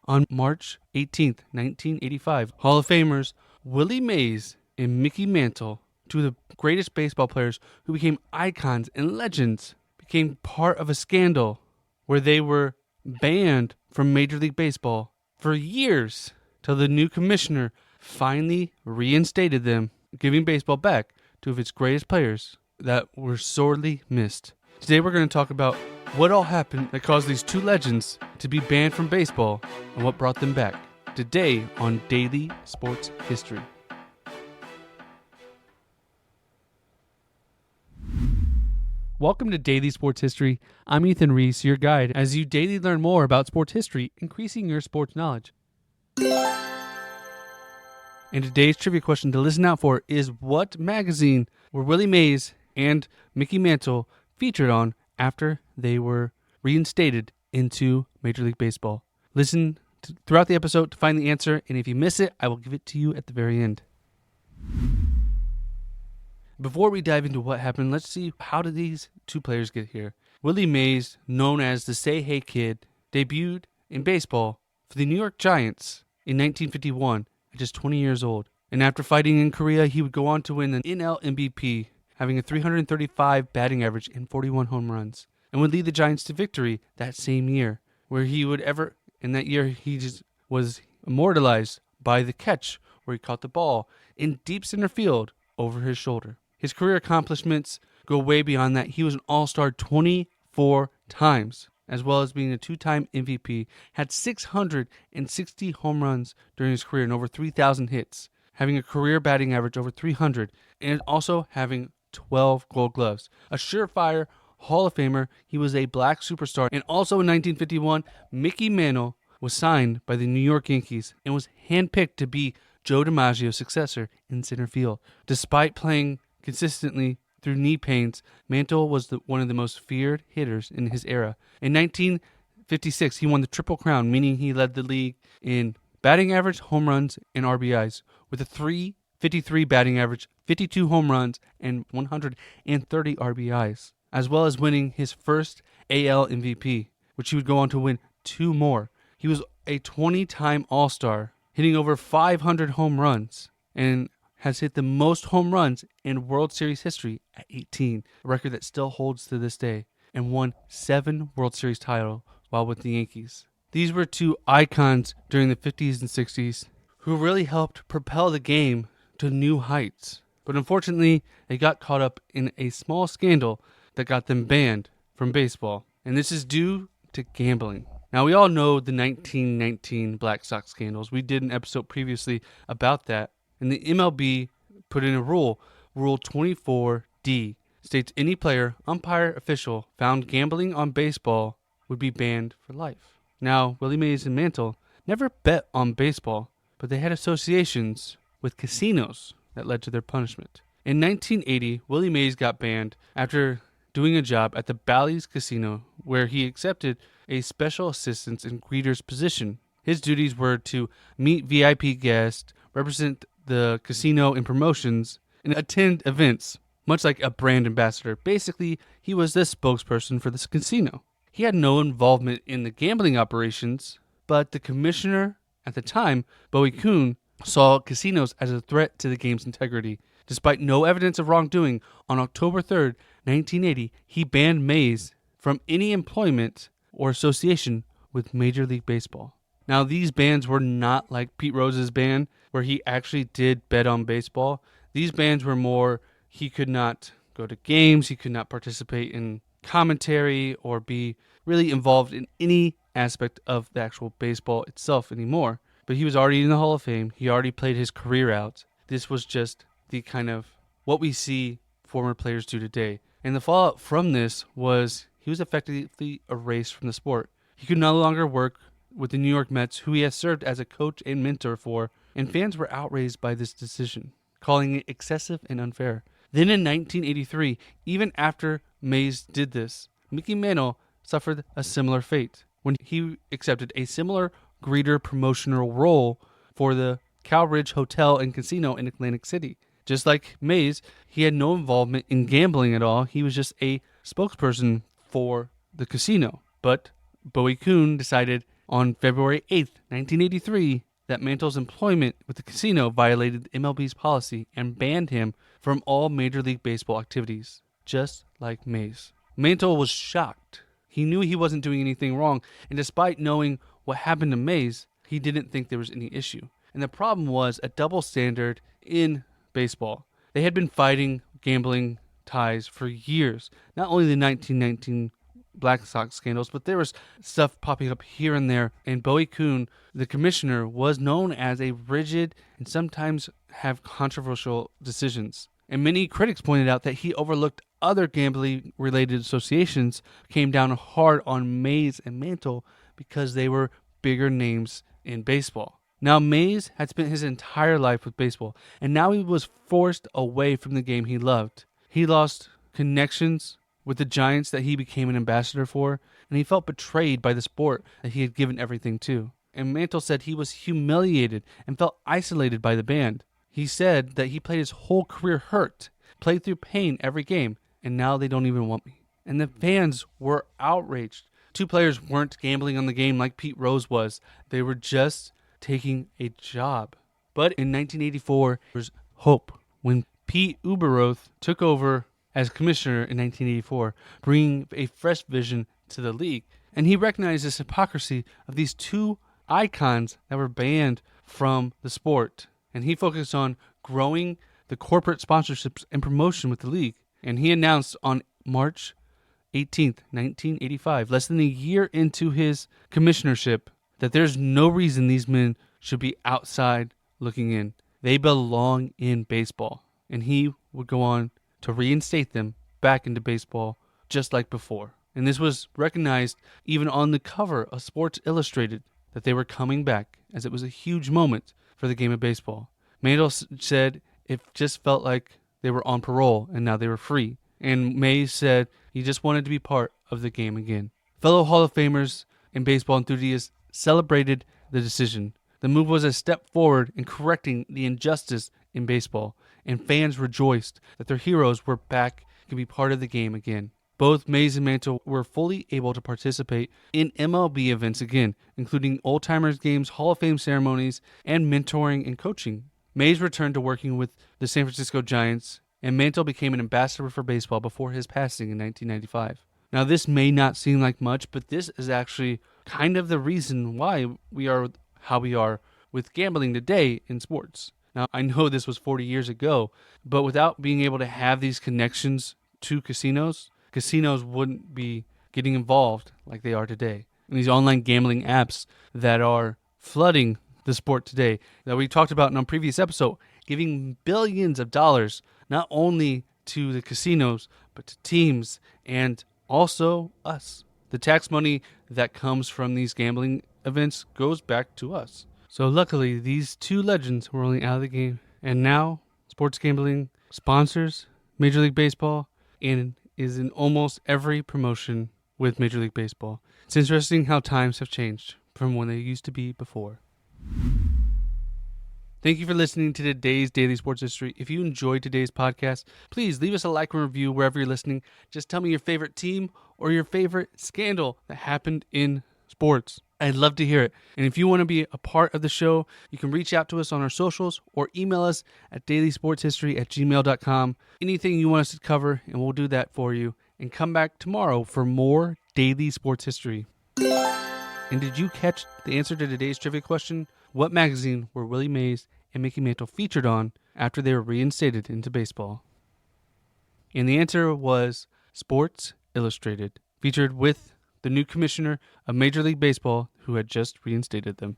On March 18th, 1985, Hall of Famers Willie Mays and Mickey Mantle, two of the greatest baseball players who became icons and legends, became part of a scandal where they were banned from Major League Baseball for years till the new commissioner finally reinstated them, giving baseball back two of its greatest players that were sorely missed. Today we're going to talk about what all happened that caused these two legends to be banned from baseball and what brought them back. Today on Daily Sports History. Welcome to Daily Sports History. I'm Ethan Reese, your guide, as you daily learn more about sports history, increasing your sports knowledge. And today's trivia question to listen out for is, what magazine were Willie Mays and Mickey Mantle featured on after they were reinstated into Major League Baseball? Listen throughout the episode to find the answer, and if you miss it, I will give it to you at the very end. Before we dive into what happened, let's see, how did these two players get here? Willie Mays, known as the Say Hey Kid, debuted in baseball for the New York Giants in 1951 at just 20 years old. And after fighting in Korea, he would go on to win an NL MVP, having a 335 batting average and 41 home runs, and would lead the Giants to victory that same year, where in that year he just was immortalized by the catch where he caught the ball in deep center field over his shoulder. His career accomplishments go way beyond that. He was an all-star 24 times, as well as being a two-time MVP, had 660 home runs during his career and over 3,000 hits, having a career batting average over 300, and also having 12 Gold Gloves. A surefire Hall of Famer, he was a black superstar. And also in 1951, Mickey Mantle was signed by the New York Yankees and was handpicked to be Joe DiMaggio's successor in center field. Despite playing consistently through knee pains, Mantle was one of the most feared hitters in his era. In 1956, he won the Triple Crown, meaning he led the league in batting average, home runs, and RBIs, with a .353 batting average, 52 home runs, and 130 RBIs, as well as winning his first AL MVP, which he would go on to win two more. He was a 20-time All-Star, hitting over 500 home runs, and has hit the most home runs in World Series history at 18, a record that still holds to this day, and won 7 World Series titles while with the Yankees. These were two icons during the 50s and 60s who really helped propel the game to new heights. But unfortunately, they got caught up in a small scandal that got them banned from baseball. And this is due to gambling. Now, we all know the 1919 Black Sox scandals. We did an episode previously about that. And the MLB put in a rule, Rule 24D, states any player, umpire, official found gambling on baseball would be banned for life. Now, Willie Mays and Mantle never bet on baseball, but they had associations with casinos that led to their punishment. In 1980, Willie Mays got banned after doing a job at the Bally's Casino, where he accepted a special assistant's and greeter's position. His duties were to meet VIP guests, represent the casino in promotions, and attend events, much like a brand ambassador. Basically, he was the spokesperson for this casino. He had no involvement in the gambling operations, but the commissioner at the time, Bowie Kuhn, saw casinos as a threat to the game's integrity. Despite no evidence of wrongdoing, on October 3rd, 1980, he banned Mays from any employment or association with Major League Baseball. Now, these bans were not like Pete Rose's ban, where he actually did bet on baseball. These bans were more, he could not go to games, he could not participate in commentary or be really involved in any aspect of the actual baseball itself anymore. But he was already in the Hall of Fame. He already played his career out. This was just the kind of what we see former players do today. And the fallout from this was he was effectively erased from the sport. He could no longer work with the New York Mets, who he has served as a coach and mentor for, and fans were outraged by this decision, calling it excessive and unfair. Then in 1983, even after Mays did this, Mickey Mantle suffered a similar fate when he accepted a similar greeter promotional role for the Cal Ridge Hotel and Casino in Atlantic City. Just like Mays, he had no involvement in gambling at all. He was just a spokesperson for the casino. But Bowie Kuhn decided on February 8th, 1983, that Mantle's employment with the casino violated MLB's policy and banned him from all Major League Baseball activities, just like Mays. Mantle was shocked. He knew he wasn't doing anything wrong, and despite knowing what happened to Mays, he didn't think there was any issue. And the problem was a double standard in baseball. They had been fighting gambling ties for years. Not only the 1919 Black Sox scandals, but there was stuff popping up here and there. And Bowie Kuhn, the commissioner, was known as a rigid and sometimes have controversial decisions. And many critics pointed out that he overlooked other gambling-related associations, came down hard on Mays and Mantle because they were bigger names in baseball. Now, Mays had spent his entire life with baseball, and now he was forced away from the game he loved. He lost connections with the Giants that he became an ambassador for, and he felt betrayed by the sport that he had given everything to. And Mantle said he was humiliated and felt isolated by the band. He said that he played his whole career hurt, played through pain every game, and now they don't even want me. And the fans were outraged. Two players weren't gambling on the game like Pete Rose was. They were just taking a job. But in 1984, there was hope when Pete Ueberroth took over as commissioner in 1984, bringing a fresh vision to the league. And he recognized this hypocrisy of these two icons that were banned from the sport. And he focused on growing the corporate sponsorships and promotion with the league. And he announced on March 18th, 1985, less than a year into his commissionership, that there's no reason these men should be outside looking in. They belong in baseball. And he would go on to reinstate them back into baseball just like before. And this was recognized even on the cover of Sports Illustrated, that they were coming back, as it was a huge moment for the game of baseball. Mantle said it just felt like they were on parole and now they were free. And Mays said he just wanted to be part of the game again. Fellow Hall of Famers and baseball enthusiasts celebrated the decision. The move was a step forward in correcting the injustice in baseball, and fans rejoiced that their heroes were back to be part of the game again. Both Mays and Mantle were fully able to participate in MLB events again, including Old Timers games, Hall of Fame ceremonies, and mentoring and coaching. Mays returned to working with the San Francisco Giants, and Mantle became an ambassador for baseball before his passing in 1995. Now, this may not seem like much, but this is actually kind of the reason why we are how we are with gambling today in sports. Now, I know this was 40 years ago, but without being able to have these connections to casinos wouldn't be getting involved like they are today. And these online gambling apps that are flooding the sport today, that we talked about in our previous episode, giving billions of dollars not only to the casinos, but to teams and also us. The tax money that comes from these gambling events goes back to us. So luckily, these two legends were only out of the game. And now, sports gambling sponsors Major League Baseball and is in almost every promotion with Major League Baseball. It's interesting how times have changed from when they used to be before. Thank you for listening to today's Daily Sports History. If you enjoyed today's podcast, please leave us a like and review wherever you're listening. Just tell me your favorite team or your favorite scandal that happened in sports. I'd love to hear it. And if you want to be a part of the show, you can reach out to us on our socials or email us at dailysportshistory@gmail.com. Anything you want us to cover, and we'll do that for you. And come back tomorrow for more Daily Sports History. And did you catch the answer to today's trivia question? What magazine were Willie Mays and Mickey Mantle featured on after they were reinstated into baseball? And the answer was Sports Illustrated, featured with the new commissioner of Major League Baseball who had just reinstated them.